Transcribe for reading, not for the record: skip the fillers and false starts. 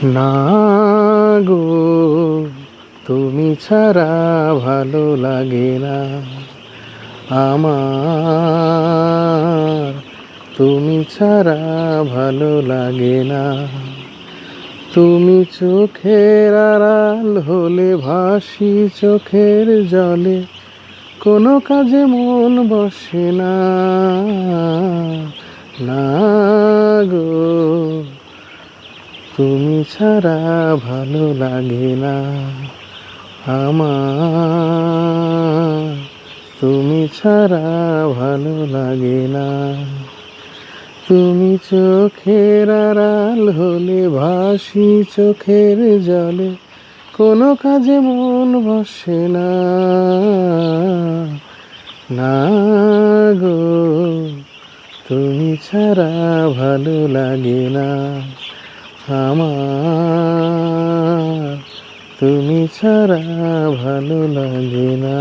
না গো, তুমি ছাড়া ভালো লাগে না আমার, তুমি ছাড়া ভালো লাগে না। তুমি চোখের আড়াল হলে ভাসি চোখের জলে, কোনো কাজে মন বসে না। না গো, তুমি ছাড়া ভালো লাগে না আমার, তুমি ছাড়া ভালো লাগে না। তুমি চোখের আড়াল হলে ভাসি চোখের জলে, কোনো কাজে মন বসে না। না গো, তুমি ছাড়া ভালো লাগে না আমার, তুমি ছাড়া ভালো লাগে না।